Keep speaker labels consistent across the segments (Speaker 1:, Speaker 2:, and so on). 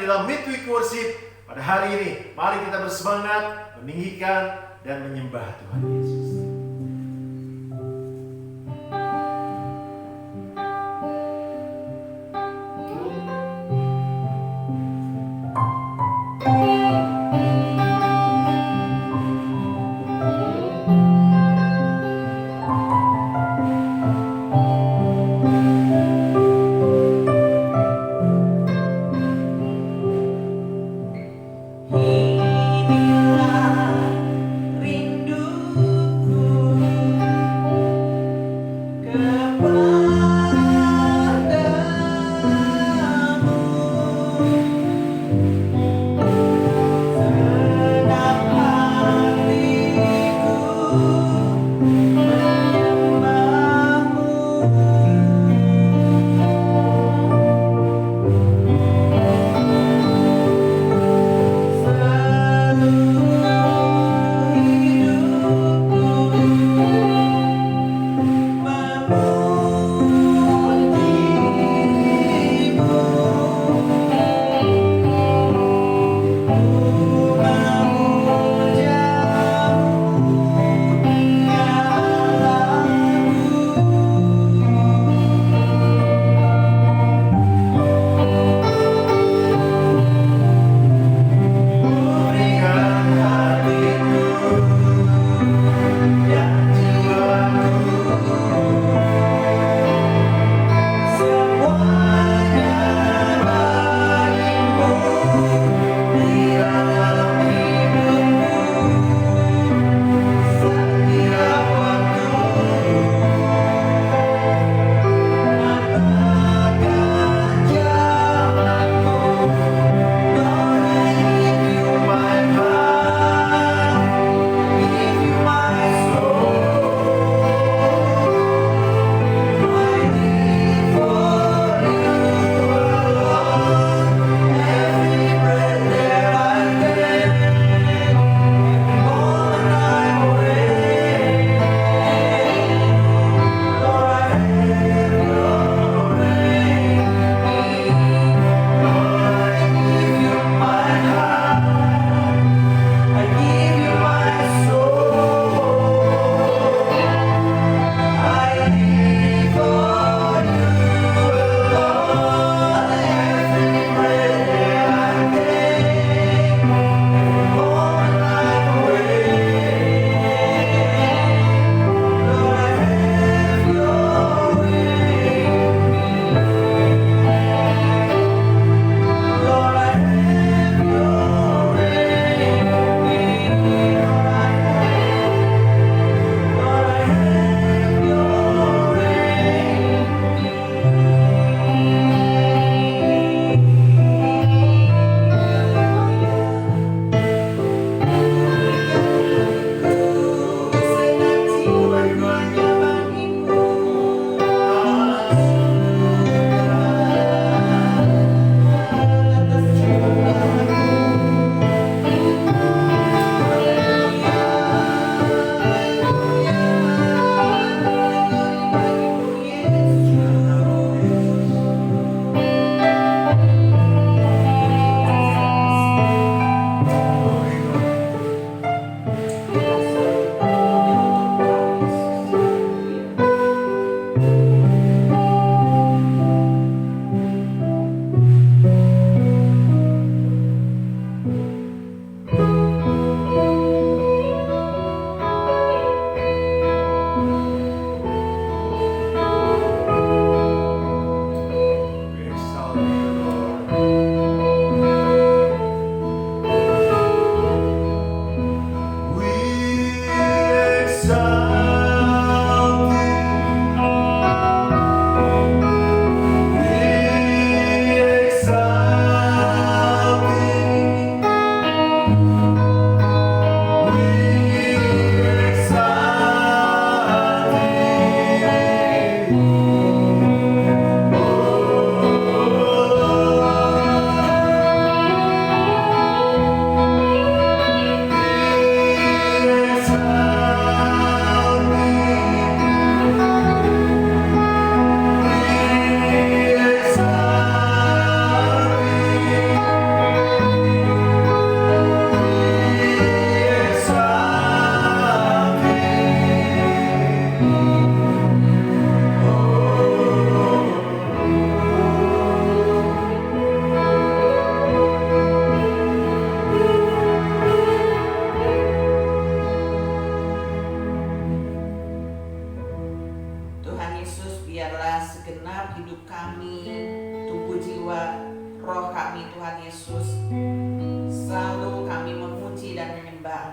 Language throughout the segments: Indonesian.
Speaker 1: dalam midweek worship pada hari ini. Mari kita bersemangat meninggikan dan menyembah Tuhan Yesus.
Speaker 2: Inilah rinduku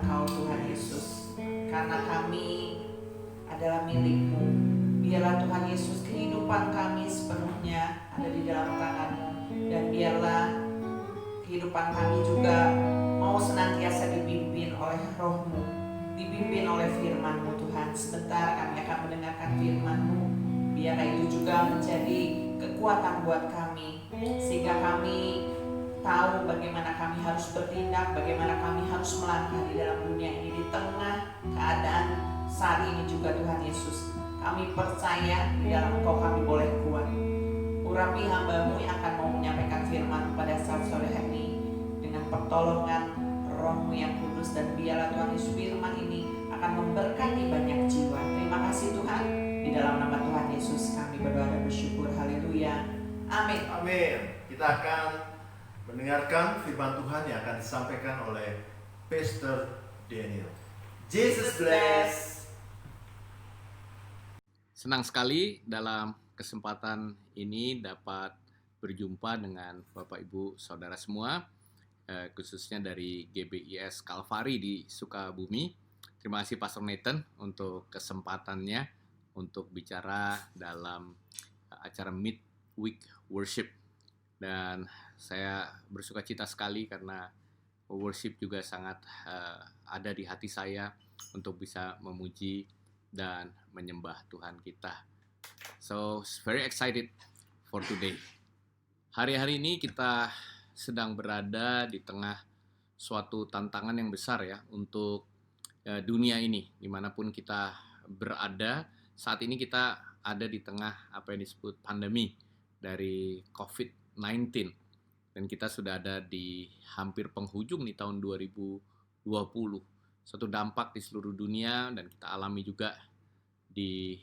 Speaker 2: Engkau Tuhan Yesus, karena kami adalah milik-Mu. Biarlah Tuhan Yesus kehidupan kami sepenuhnya ada di dalam tangan-Mu, dan biarlah kehidupan kami juga mau senantiasa dipimpin oleh Roh-Mu, dipimpin oleh firman-Mu Tuhan. Sebentar kami akan mendengarkan firman-Mu, biarlah itu juga menjadi kekuatan buat kami, sehingga kami tahu bagaimana kami harus bertindak, bagaimana kami harus melangkah di dalam dunia ini, di tengah keadaan saat ini juga Tuhan Yesus. Kami percaya di dalam Engkau kami boleh kuat. Urapi hamba-Mu yang akan mau menyampaikan firman pada saat sore hari ini dengan pertolongan Roh-Mu yang kudus, dan biarlah Tuhan Yesus firman ini akan memberkati banyak jiwa. Terima kasih Tuhan, di dalam nama Tuhan Yesus kami berdoa dan bersyukur. Haleluya. Amin.
Speaker 1: Amin. Kita akan mendengarkan firman Tuhan yang akan disampaikan oleh Pastor Daniel. Jesus bless.
Speaker 3: Senang sekali dalam kesempatan ini dapat berjumpa dengan Bapak Ibu Saudara semua, khususnya dari GBIS Kalvari di Sukabumi. Terima kasih Pastor Nathan untuk kesempatannya untuk bicara dalam acara Midweek Worship. Dan saya bersuka cita sekali karena worship juga sangat ada di hati saya untuk bisa memuji dan menyembah Tuhan kita. So, very excited for today. Hari-hari ini kita sedang berada di tengah suatu tantangan yang besar ya untuk dunia ini, dimanapun kita berada. Saat ini kita ada di tengah apa yang disebut pandemi dari COVID-19, dan kita sudah ada di hampir penghujung di tahun 2020. Suatu dampak di seluruh dunia, dan kita alami juga di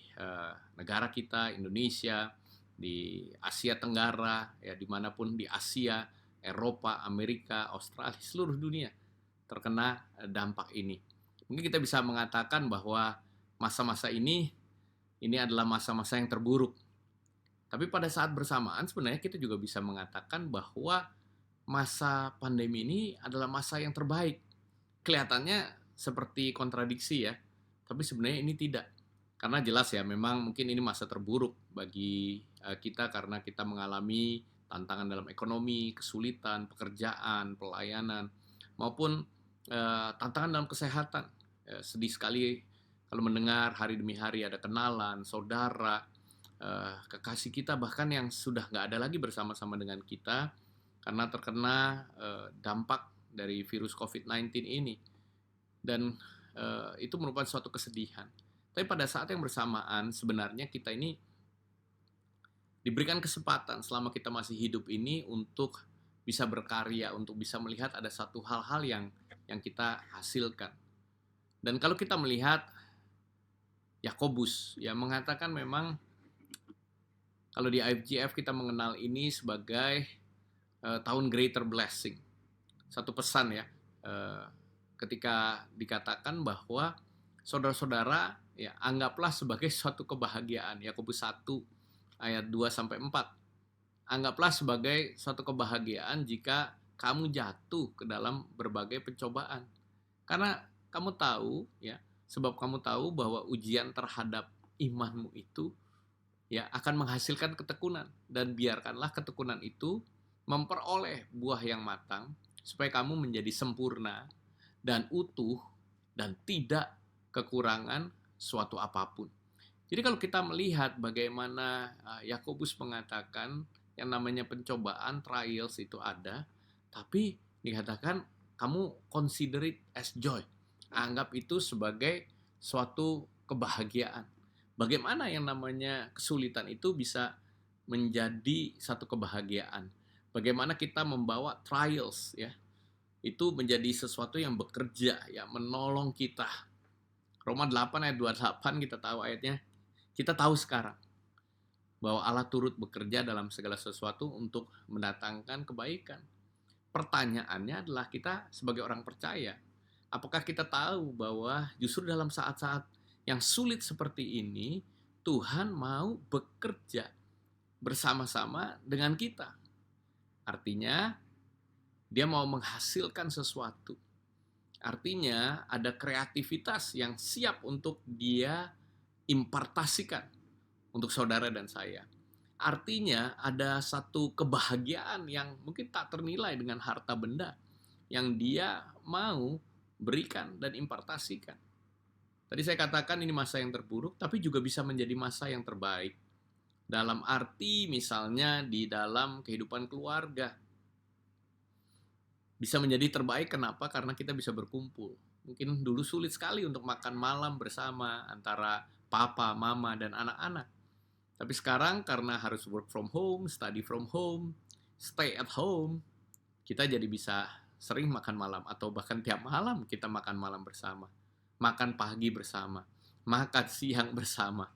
Speaker 3: negara kita, Indonesia, di Asia Tenggara, ya dimanapun di Asia, Eropa, Amerika, Australia, seluruh dunia terkena dampak ini. Mungkin kita bisa mengatakan bahwa masa-masa ini adalah masa-masa yang terburuk. Tapi pada saat bersamaan sebenarnya kita juga bisa mengatakan bahwa masa pandemi ini adalah masa yang terbaik. Kelihatannya seperti kontradiksi ya, tapi sebenarnya ini tidak. Karena jelas ya, memang mungkin ini masa terburuk bagi kita karena kita mengalami tantangan dalam ekonomi, kesulitan, pekerjaan, pelayanan, maupun tantangan dalam kesehatan. Sedih sekali kalau mendengar hari demi hari ada kenalan, saudara, kekasih kita bahkan yang sudah nggak ada lagi bersama-sama dengan kita karena terkena dampak dari virus COVID-19 ini. Dan itu merupakan suatu kesedihan. Tapi pada saat yang bersamaan sebenarnya kita ini diberikan kesempatan selama kita masih hidup ini untuk bisa berkarya, untuk bisa melihat ada satu hal-hal yang kita hasilkan. Dan kalau kita melihat Yakobus yang mengatakan memang kalau di IFGF kita mengenal ini sebagai tahun greater blessing. Satu pesan ya, ketika dikatakan bahwa saudara-saudara ya anggaplah sebagai suatu kebahagiaan. Yakobus 1 ayat 2-4. Anggaplah sebagai suatu kebahagiaan jika kamu jatuh ke dalam berbagai pencobaan. Karena kamu tahu ya, sebab kamu tahu bahwa ujian terhadap imanmu itu ya akan menghasilkan ketekunan, dan biarkanlah ketekunan itu memperoleh buah yang matang supaya kamu menjadi sempurna dan utuh dan tidak kekurangan suatu apapun. Jadi kalau kita melihat bagaimana Yakobus mengatakan yang namanya pencobaan, trials itu ada, tapi dikatakan kamu consider it as joy. Anggap itu sebagai suatu kebahagiaan. Bagaimana yang namanya kesulitan itu bisa menjadi satu kebahagiaan? Bagaimana kita membawa trials ya, itu menjadi sesuatu yang bekerja ya, menolong kita. Roma 8 ayat 28 kita tahu ayatnya. Kita tahu sekarang bahwa Allah turut bekerja dalam segala sesuatu untuk mendatangkan kebaikan. Pertanyaannya adalah kita sebagai orang percaya, apakah kita tahu bahwa justru dalam saat-saat yang sulit seperti ini, Tuhan mau bekerja bersama-sama dengan kita. Artinya, dia mau menghasilkan sesuatu. Artinya ada kreativitas yang siap untuk dia impartasikan untuk saudara dan saya. Artinya ada satu kebahagiaan yang mungkin tak ternilai dengan harta benda yang dia mau berikan dan impartasikan. Tadi saya katakan ini masa yang terburuk, tapi juga bisa menjadi masa yang terbaik. Dalam arti misalnya di dalam kehidupan keluarga. Bisa menjadi terbaik kenapa? Karena kita bisa berkumpul. Mungkin dulu sulit sekali untuk makan malam bersama antara papa, mama, dan anak-anak. Tapi sekarang karena harus work from home, study from home, stay at home, kita jadi bisa sering makan malam atau bahkan tiap malam kita makan malam bersama, makan pagi bersama, makan siang bersama.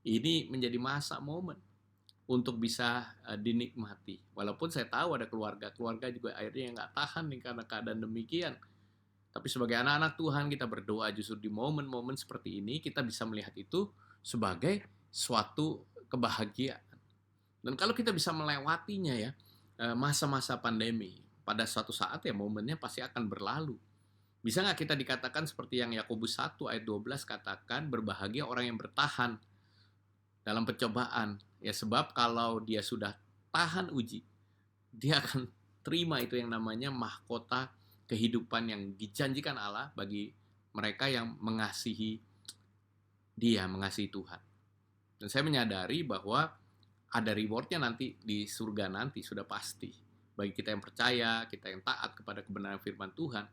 Speaker 3: Ini menjadi masa momen untuk bisa dinikmati. Walaupun saya tahu ada keluarga juga akhirnya nggak tahan nih karena keadaan demikian. Tapi sebagai anak-anak Tuhan kita berdoa justru di momen-momen seperti ini kita bisa melihat itu sebagai suatu kebahagiaan. Dan kalau kita bisa melewatinya ya, masa-masa pandemi, pada suatu saat ya momennya pasti akan berlalu. Bisa nggak kita dikatakan seperti yang Yakobus 1 ayat 12 katakan, berbahagia orang yang bertahan dalam pencobaan. Ya sebab kalau dia sudah tahan uji, dia akan terima itu yang namanya mahkota kehidupan yang dijanjikan Allah bagi mereka yang mengasihi dia, mengasihi Tuhan. Dan saya menyadari bahwa ada rewardnya nanti di surga nanti, sudah pasti. Bagi kita yang percaya, kita yang taat kepada kebenaran firman Tuhan.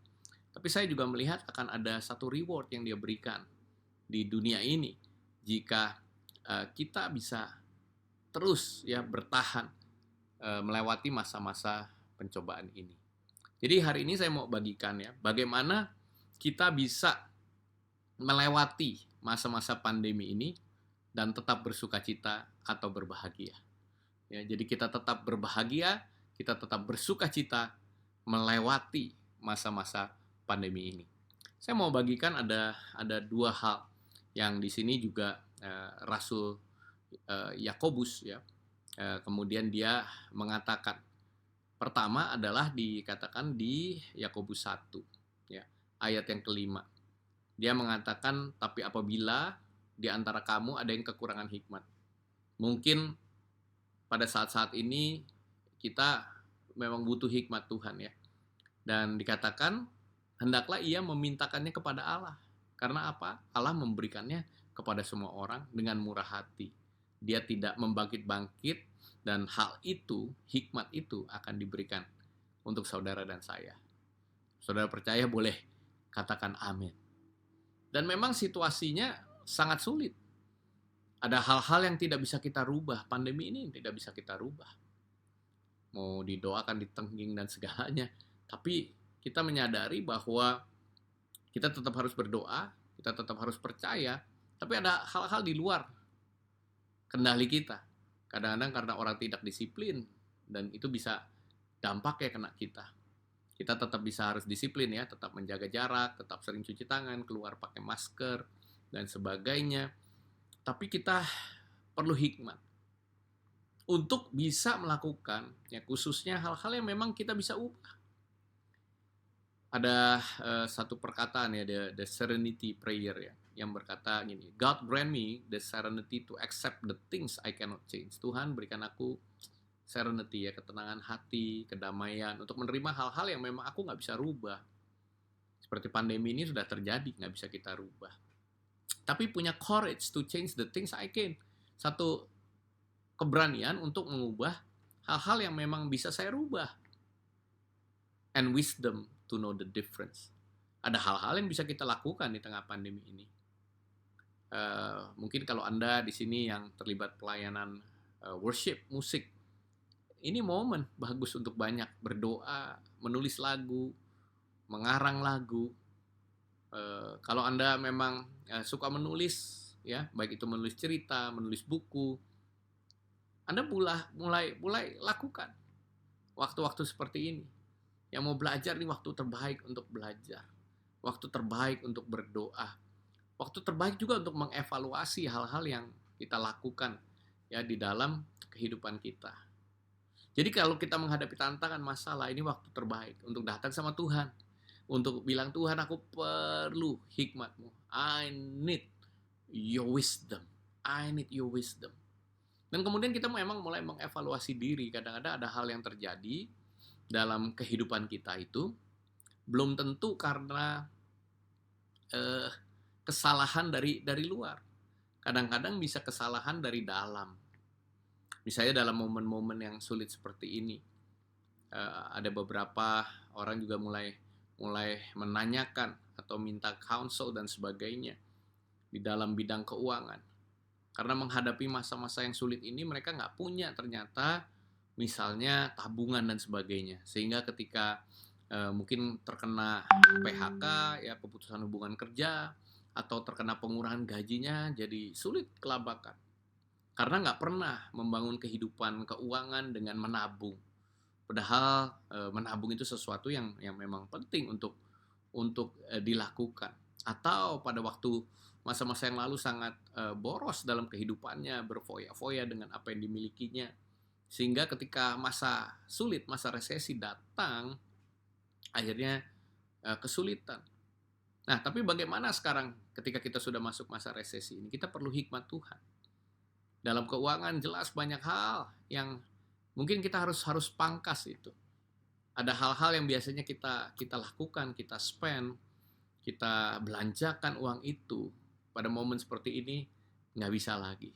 Speaker 3: Tapi saya juga melihat akan ada satu reward yang dia berikan di dunia ini. Jika kita bisa terus ya bertahan melewati masa-masa pencobaan ini. Jadi hari ini saya mau bagikan ya, bagaimana kita bisa melewati masa-masa pandemi ini dan tetap bersukacita atau berbahagia. Ya, jadi kita tetap berbahagia, kita tetap bersukacita melewati masa-masa pandemi ini. Saya mau bagikan ada dua hal yang di sini juga Rasul Yakobus ya. Kemudian dia mengatakan, pertama adalah dikatakan di Yakobus 1 ya, ayat yang kelima. Dia mengatakan, tapi apabila di antara kamu ada yang kekurangan hikmat. Mungkin pada saat-saat ini kita memang butuh hikmat Tuhan ya. Dan dikatakan hendaklah ia memintakannya kepada Allah. Karena apa? Allah memberikannya kepada semua orang dengan murah hati. Dia tidak membangkit-bangkit dan hal itu, hikmat itu akan diberikan untuk saudara dan saya. Saudara percaya boleh katakan amin. Dan memang situasinya sangat sulit. Ada hal-hal yang tidak bisa kita rubah. Pandemi ini tidak bisa kita rubah. Mau didoakan, ditengging dan segalanya. Tapi kita menyadari bahwa kita tetap harus berdoa, kita tetap harus percaya. Tapi ada hal-hal di luar kendali kita. Kadang-kadang karena orang tidak disiplin dan itu bisa dampaknya kena kita. Kita tetap bisa harus disiplin ya, tetap menjaga jarak, tetap sering cuci tangan, keluar pakai masker, dan sebagainya. Tapi kita perlu hikmat untuk bisa melakukan ya, khususnya hal-hal yang memang kita bisa ubah. Ada satu perkataan ya, the serenity prayer ya, yang berkata gini, God grant me the serenity to accept the things I cannot change. Tuhan berikan aku serenity ya, ketenangan hati, kedamaian untuk menerima hal-hal yang memang aku nggak bisa rubah. Seperti pandemi ini sudah terjadi, nggak bisa kita rubah. Tapi punya courage to change the things I can. Satu keberanian untuk mengubah hal-hal yang memang bisa saya rubah. And wisdom to know the difference. Ada hal-hal yang bisa kita lakukan di tengah pandemi ini. Mungkin kalau Anda di sini yang terlibat pelayanan worship, musik, ini momen bagus untuk banyak berdoa, menulis lagu, mengarang lagu. Kalau Anda memang suka menulis, ya, baik itu menulis cerita, menulis buku, Anda mulai lakukan waktu-waktu seperti ini. Yang mau belajar ini waktu terbaik untuk belajar, waktu terbaik untuk berdoa, waktu terbaik juga untuk mengevaluasi hal-hal yang kita lakukan ya di dalam kehidupan kita. Jadi kalau kita menghadapi tantangan masalah, ini waktu terbaik untuk datang sama Tuhan. untuk bilang, Tuhan aku perlu hikmat-Mu. I need your wisdom. I need your wisdom. Dan kemudian kita memang mulai mengevaluasi diri. Kadang-kadang ada hal yang terjadi dalam kehidupan kita itu belum tentu karena kesalahan dari luar. Kadang-kadang bisa kesalahan dari dalam. Misalnya dalam momen-momen yang sulit seperti ini, ada beberapa orang juga mulai menanyakan atau minta counsel dan sebagainya di dalam bidang keuangan. Karena menghadapi masa-masa yang sulit ini mereka nggak punya ternyata misalnya tabungan dan sebagainya. Sehingga ketika mungkin terkena PHK, ya pemutusan hubungan kerja, atau terkena pengurangan gajinya, jadi sulit kelabakan. Karena nggak pernah membangun kehidupan keuangan dengan menabung. Padahal menabung itu sesuatu yang memang penting untuk dilakukan. Atau pada waktu masa-masa yang lalu sangat boros dalam kehidupannya, berfoya-foya dengan apa yang dimilikinya. Sehingga ketika masa sulit, masa resesi datang, akhirnya kesulitan. Nah, tapi bagaimana sekarang ketika kita sudah masuk masa resesi ini? Kita perlu hikmat Tuhan. Dalam keuangan jelas banyak hal yang mungkin kita harus pangkas itu. Ada hal-hal yang biasanya kita lakukan, kita spend, kita belanjakan uang itu. Pada momen seperti ini nggak bisa lagi.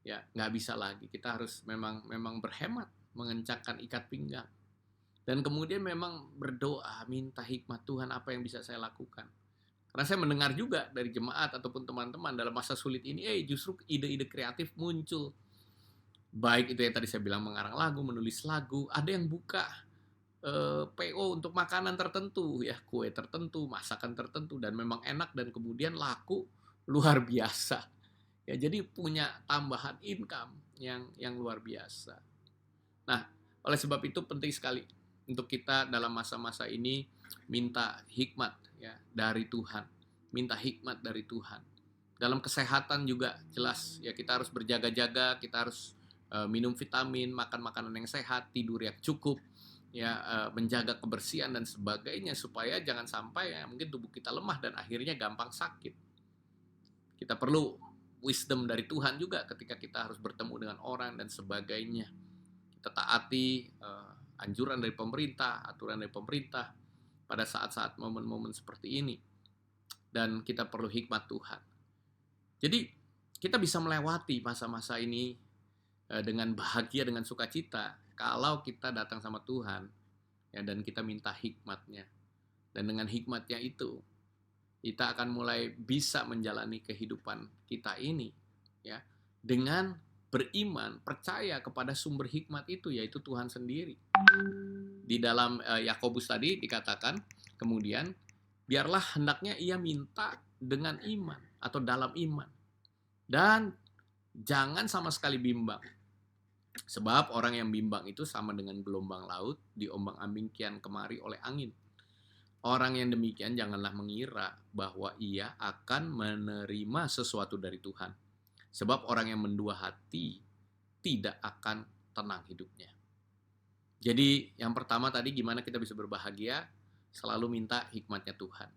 Speaker 3: Ya, nggak bisa lagi. Kita harus memang berhemat, mengencangkan ikat pinggang. Dan kemudian memang berdoa, minta hikmat Tuhan apa yang bisa saya lakukan. Karena saya mendengar juga dari jemaat ataupun teman-teman dalam masa sulit ini, justru ide-ide kreatif muncul. Baik itu yang tadi saya bilang mengarang lagu, menulis lagu, ada yang buka PO untuk makanan tertentu, ya kue tertentu, masakan tertentu, dan memang enak dan kemudian laku luar biasa. Ya, jadi punya tambahan income yang luar biasa. Nah, oleh sebab itu penting sekali untuk kita dalam masa-masa ini minta hikmat ya dari Tuhan, minta hikmat dari Tuhan. Dalam kesehatan juga jelas ya kita harus berjaga-jaga, kita harus minum vitamin, makan makanan yang sehat, tidur yang cukup, ya menjaga kebersihan dan sebagainya supaya jangan sampai ya mungkin tubuh kita lemah dan akhirnya gampang sakit. Kita perlu wisdom dari Tuhan juga ketika kita harus bertemu dengan orang dan sebagainya. Kita taati anjuran dari pemerintah, aturan dari pemerintah pada saat-saat momen-momen seperti ini. Dan kita perlu hikmat Tuhan. Jadi kita bisa melewati masa-masa ini dengan bahagia, dengan sukacita kalau kita datang sama Tuhan ya, dan kita minta hikmatnya. Dan dengan hikmatnya itu kita akan mulai bisa menjalani kehidupan kita ini ya dengan beriman, percaya kepada sumber hikmat itu, yaitu Tuhan sendiri. Di dalam Yakobus tadi dikatakan, kemudian, biarlah hendaknya ia minta dengan iman, atau dalam iman. Dan jangan sama sekali bimbang. Sebab orang yang bimbang itu sama dengan gelombang laut, diombang-ambing kian kemari oleh angin. Orang yang demikian janganlah mengira bahwa ia akan menerima sesuatu dari Tuhan. Sebab orang yang mendua hati tidak akan tenang hidupnya. Jadi yang pertama tadi gimana kita bisa berbahagia? Selalu minta hikmatnya Tuhan.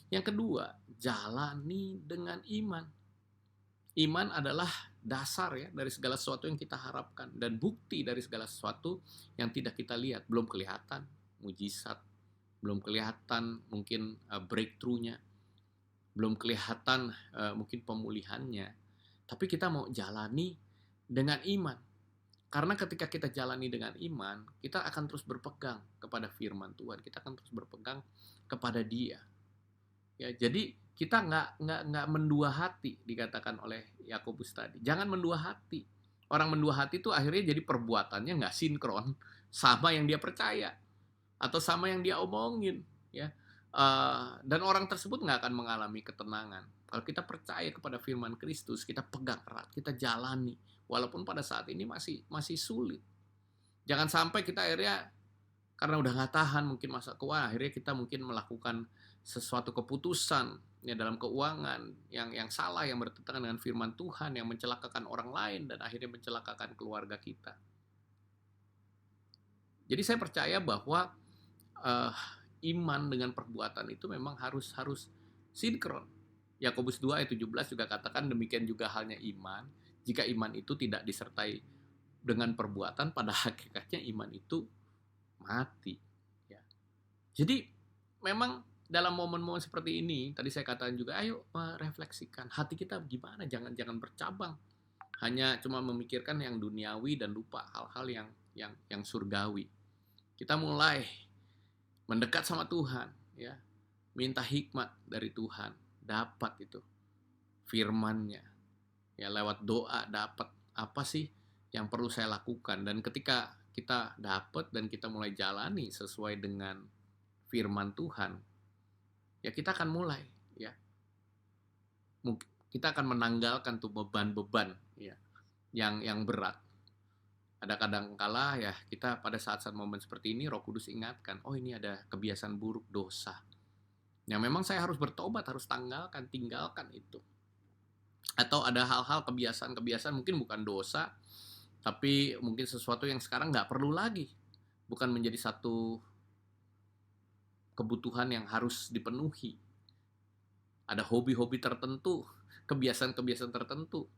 Speaker 3: Yang kedua, jalani dengan iman. Iman adalah dasar ya dari segala sesuatu yang kita harapkan. Dan bukti dari segala sesuatu yang tidak kita lihat. Belum kelihatan mujizat. Belum kelihatan mungkin breakthrough-nya. Belum kelihatan mungkin pemulihannya. Tapi kita mau jalani dengan iman. Karena ketika kita jalani dengan iman, kita akan terus berpegang kepada firman Tuhan. Kita akan terus berpegang kepada Dia. Ya, jadi kita nggak mendua hati, dikatakan oleh Yakobus tadi. Jangan mendua hati. Orang mendua hati itu akhirnya jadi perbuatannya nggak sinkron sama yang dia percaya atau sama yang dia omongin. Ya, dan orang tersebut nggak akan mengalami ketenangan. Kalau kita percaya kepada firman Kristus, kita pegang erat, kita jalani. Walaupun pada saat ini masih sulit. Jangan sampai kita akhirnya, karena udah nggak tahan mungkin masa keuangan, akhirnya kita mungkin melakukan sesuatu keputusan ya, dalam keuangan yang salah, yang bertentangan dengan firman Tuhan, yang mencelakakan orang lain, dan akhirnya mencelakakan keluarga kita. Jadi saya percaya bahwa iman dengan perbuatan itu memang harus sinkron. Yakobus 2 ayat 17 juga katakan demikian juga halnya iman. Jika iman itu tidak disertai dengan perbuatan, pada hakikatnya iman itu mati. Ya. Jadi memang dalam momen-momen seperti ini, tadi saya katakan juga, ayo merefleksikan hati kita gimana, jangan bercabang. Hanya cuma memikirkan yang duniawi dan lupa hal-hal yang surgawi. Kita mulai mendekat sama Tuhan, ya, minta hikmat dari Tuhan, dapat itu firman-Nya, ya, lewat doa dapat apa sih yang perlu saya lakukan. Dan ketika kita dapat dan kita mulai jalani sesuai dengan firman Tuhan, ya kita akan mulai, ya, kita akan menanggalkan tuh beban-beban, ya, yang berat. Ada kadang-kala ya kita pada saat-saat momen seperti ini Roh Kudus ingatkan, oh ini ada kebiasaan buruk, dosa, yang memang saya harus bertobat, harus tinggalkan itu. Atau ada hal-hal kebiasaan mungkin bukan dosa, tapi mungkin sesuatu yang sekarang nggak perlu lagi, bukan menjadi satu kebutuhan yang harus dipenuhi. Ada hobi-hobi tertentu, kebiasaan-kebiasaan tertentu.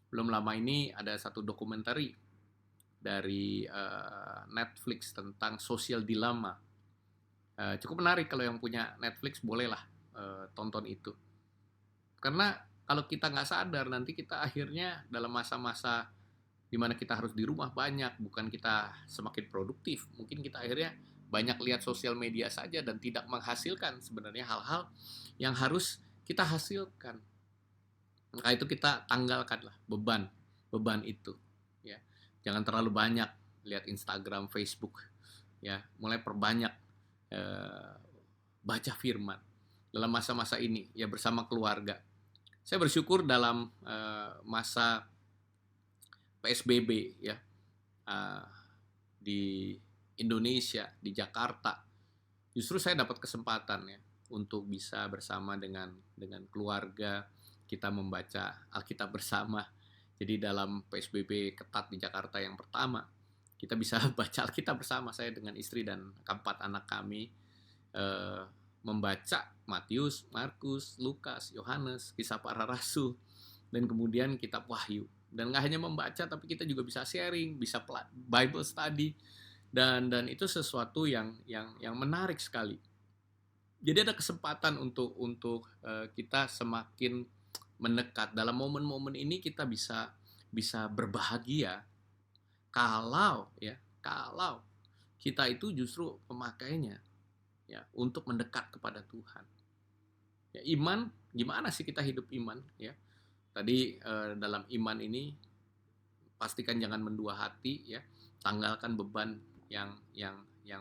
Speaker 3: Belum lama ini ada satu dokumenter dari Netflix tentang social dilemma. Cukup menarik, kalau yang punya Netflix bolehlah tonton itu. Karena kalau kita nggak sadar, nanti kita akhirnya dalam masa-masa di mana kita harus di rumah banyak, bukan kita semakin produktif. Mungkin kita akhirnya banyak lihat sosial media saja dan tidak menghasilkan sebenarnya hal-hal yang harus kita hasilkan. Maka itu kita tanggalkanlah beban itu, ya. Jangan terlalu banyak lihat Instagram, Facebook, ya. Mulai perbanyak baca firman dalam masa-masa ini, ya, bersama keluarga. Saya bersyukur dalam masa PSBB, ya, di Indonesia, di Jakarta, justru saya dapat kesempatan, ya, untuk bisa bersama dengan keluarga kita membaca Alkitab bersama. Jadi dalam PSBB ketat di Jakarta yang pertama, kita bisa baca Alkitab bersama, saya dengan istri dan keempat anak kami, membaca Matius, Markus, Lukas, Yohanes, Kisah Para Rasul, dan kemudian kitab Wahyu. Dan nggak hanya membaca, tapi kita juga bisa sharing, bisa Bible study, dan itu sesuatu yang menarik sekali. Jadi ada kesempatan untuk kita semakin mendekat. Dalam momen-momen ini kita bisa berbahagia kalau kita itu justru pemakainya, ya, untuk mendekat kepada Tuhan. Ya, iman, gimana sih kita hidup iman, ya? Tadi dalam iman ini pastikan jangan mendua hati, ya. Tanggalkan beban yang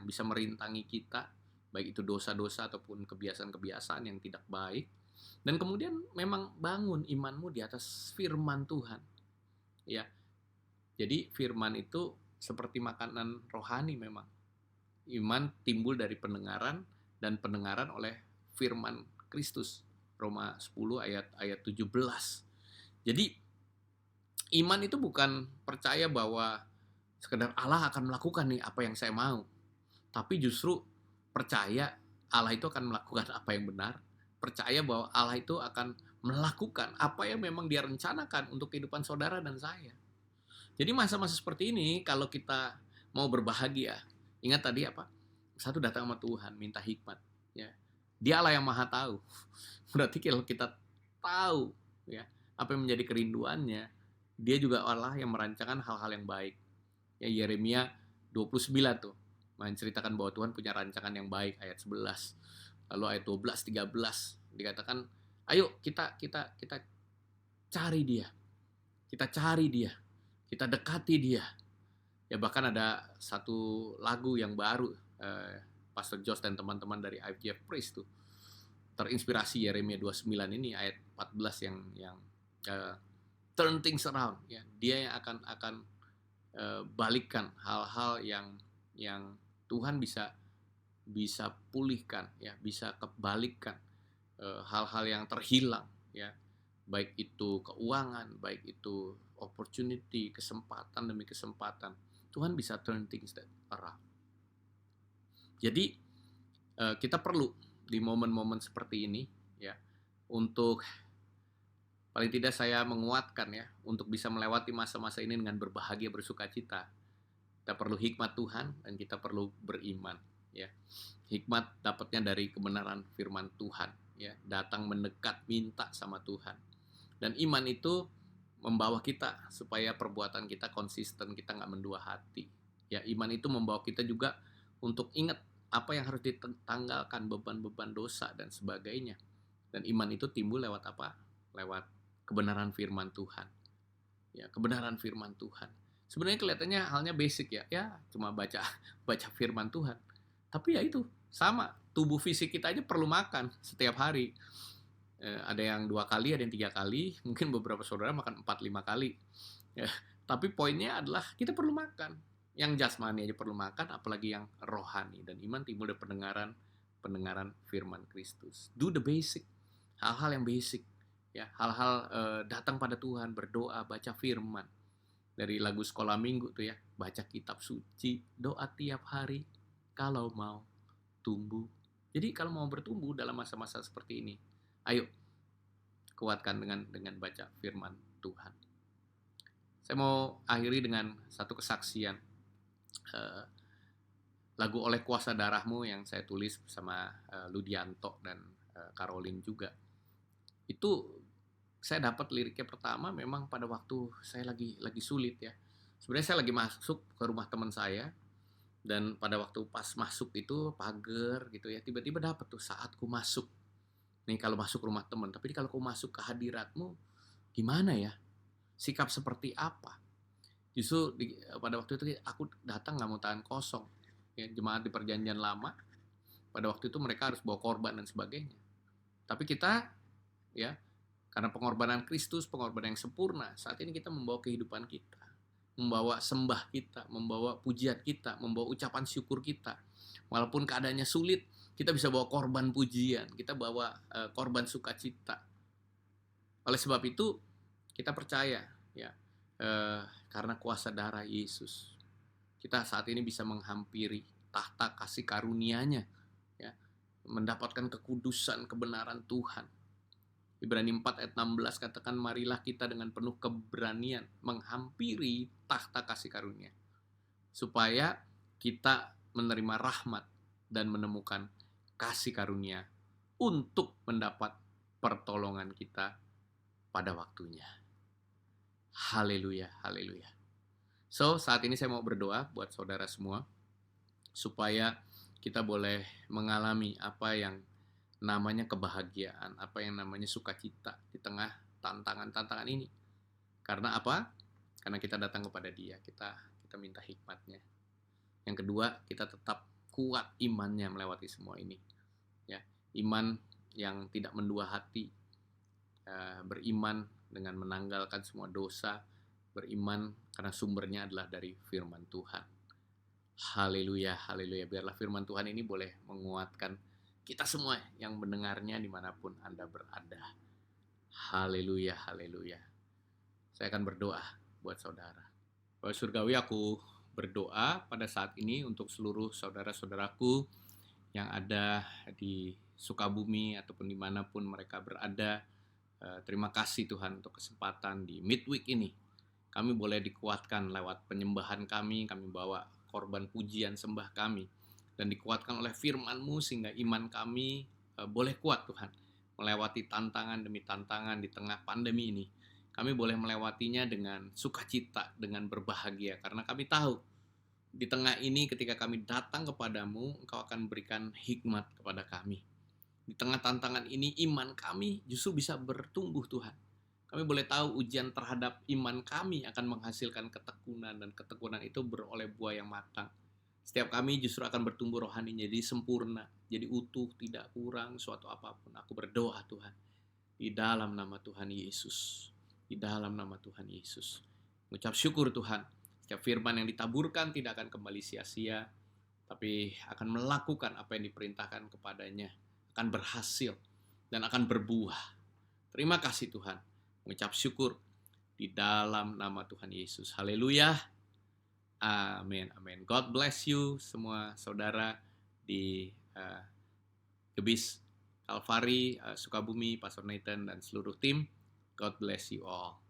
Speaker 3: bisa merintangi kita, baik itu dosa-dosa ataupun kebiasaan-kebiasaan yang tidak baik. Dan kemudian memang bangun imanmu di atas firman Tuhan, ya. Jadi firman itu seperti makanan rohani memang. Iman timbul dari pendengaran, dan pendengaran oleh firman Kristus. Roma 10 ayat 17. Jadi iman itu bukan percaya bahwa sekedar Allah akan melakukan nih apa yang saya mau, tapi justru percaya Allah itu akan melakukan apa yang benar, percaya bahwa Allah itu akan melakukan apa yang memang Dia rencanakan untuk kehidupan saudara dan saya. Jadi masa-masa seperti ini, kalau kita mau berbahagia, ingat tadi apa? Satu, datang sama Tuhan, minta hikmat, ya. Dia Allah yang maha tahu. Berarti kalau kita tahu, ya, apa yang menjadi kerinduannya, Dia juga Allah yang merancangkan hal-hal yang baik. Ya, Yeremia 29 tuh menceritakan bahwa Tuhan punya rancangan yang baik, ayat 11. Lalu ayat 12, 13 dikatakan, ayo kita cari Dia. Kita cari Dia. Kita dekati Dia. Ya, bahkan ada satu lagu yang baru, Pastor Josh dan teman-teman dari IFGF Praise tuh terinspirasi Yeremia 29 ini ayat 14 yang turn things around, ya. Dia yang akan balikkan hal-hal yang Tuhan bisa pulihkan, ya, bisa kebalikkan hal-hal yang terhilang, ya, baik itu keuangan, baik itu opportunity, kesempatan demi kesempatan. Tuhan bisa turn things around. Jadi kita perlu di momen-momen seperti ini ya, untuk paling tidak saya menguatkan ya, untuk bisa melewati masa-masa ini dengan berbahagia, bersukacita. Kita perlu hikmat Tuhan dan kita perlu beriman ya. Hikmat dapatnya dari kebenaran firman Tuhan ya, datang mendekat minta sama Tuhan. Dan iman itu membawa kita supaya perbuatan kita konsisten, kita nggak mendua hati ya. Iman itu membawa kita juga untuk ingat apa yang harus ditanggalkan, beban-beban dosa dan sebagainya. Dan iman itu timbul lewat apa? Lewat kebenaran firman Tuhan ya, kebenaran firman Tuhan. Sebenarnya kelihatannya halnya basic ya, cuma baca firman Tuhan. Tapi ya itu sama, tubuh fisik kita aja perlu makan setiap hari. Ada yang 2 kali, ada yang 3 kali, mungkin beberapa saudara makan 4-5 kali. Ya, tapi poinnya adalah kita perlu makan. Yang jasmani aja perlu makan, apalagi yang rohani. Dan iman timbul dari pendengaran firman Kristus. Do the basic, hal-hal yang basic. Ya, hal-hal datang pada Tuhan, berdoa, baca firman. Dari lagu sekolah minggu tuh ya, baca kitab suci, doa tiap hari kalau mau tumbuh. Jadi kalau mau bertumbuh dalam masa-masa seperti ini, ayo kuatkan dengan baca firman Tuhan. Saya mau akhiri dengan satu kesaksian lagu Oleh Kuasa Darahmu yang saya tulis bersama Ludianto dan Caroline juga. Itu saya dapat liriknya pertama memang pada waktu saya lagi sulit ya. Sebenarnya saya lagi masuk ke rumah teman saya, dan pada waktu pas masuk itu pagar gitu ya, tiba-tiba dapat tuh saatku masuk. Nih kalau masuk rumah teman, tapi kalau kau masuk ke hadiratmu gimana ya? Sikap seperti apa? Justru pada waktu itu aku datang nggak mau tangan kosong. Ya, jemaat di perjanjian lama pada waktu itu mereka harus bawa korban dan sebagainya. Tapi kita ya, karena pengorbanan Kristus, pengorbanan yang sempurna, saat ini kita membawa kehidupan kita, membawa sembah kita, membawa pujian kita, membawa ucapan syukur kita. Walaupun keadaannya sulit, kita bisa bawa korban pujian, kita bawa korban sukacita. Oleh sebab itu, kita percaya ya, karena kuasa darah Yesus, kita saat ini bisa menghampiri tahta kasih karunia-Nya ya, mendapatkan kekudusan, kebenaran Tuhan. Ibrani 4 ayat 16 katakan, marilah kita dengan penuh keberanian menghampiri tahta kasih karunia, supaya kita menerima rahmat dan menemukan kasih karunia untuk mendapat pertolongan kita pada waktunya. Haleluya, haleluya. So, saat ini saya mau berdoa buat saudara semua, supaya kita boleh mengalami apa yang namanya kebahagiaan, apa yang namanya sukacita di tengah tantangan-tantangan ini. Karena apa? Karena kita datang kepada Dia, kita minta hikmat-Nya. Yang kedua, kita tetap kuat imannya melewati semua ini. Ya, iman yang tidak mendua hati, beriman dengan menanggalkan semua dosa, beriman karena sumbernya adalah dari firman Tuhan. Haleluya, haleluya. Biarlah firman Tuhan ini boleh menguatkan kita semua yang mendengarnya dimanapun Anda berada. Haleluya, haleluya. Saya akan berdoa buat saudara. Bapak Surgawi, aku berdoa pada saat ini untuk seluruh saudara-saudaraku yang ada di Sukabumi ataupun dimanapun mereka berada. Terima kasih Tuhan untuk kesempatan di midweek ini. Kami boleh dikuatkan lewat penyembahan kami bawa korban pujian sembah kami, dan dikuatkan oleh firman-Mu sehingga iman kami boleh kuat Tuhan, melewati tantangan demi tantangan di tengah pandemi ini. Kami boleh melewatinya dengan sukacita, dengan berbahagia, karena kami tahu di tengah ini ketika kami datang kepadamu, Engkau akan berikan hikmat kepada kami. Di tengah tantangan ini iman kami justru bisa bertumbuh Tuhan. Kami boleh tahu ujian terhadap iman kami akan menghasilkan ketekunan, dan ketekunan itu beroleh buah yang matang. Setiap kami justru akan bertumbuh rohani jadi sempurna, jadi utuh, tidak kurang suatu apapun. Aku berdoa Tuhan, di dalam nama Tuhan Yesus. Di dalam nama Tuhan Yesus. Mengucap syukur Tuhan, setiap firman yang ditaburkan tidak akan kembali sia-sia, tapi akan melakukan apa yang diperintahkan kepadanya, akan berhasil, dan akan berbuah. Terima kasih Tuhan. Mengucap syukur di dalam nama Tuhan Yesus. Haleluya. Amin, amin. God bless you semua saudara di Gebis Kalvari, Sukabumi, Pastor Nathan, dan seluruh tim. God bless you all.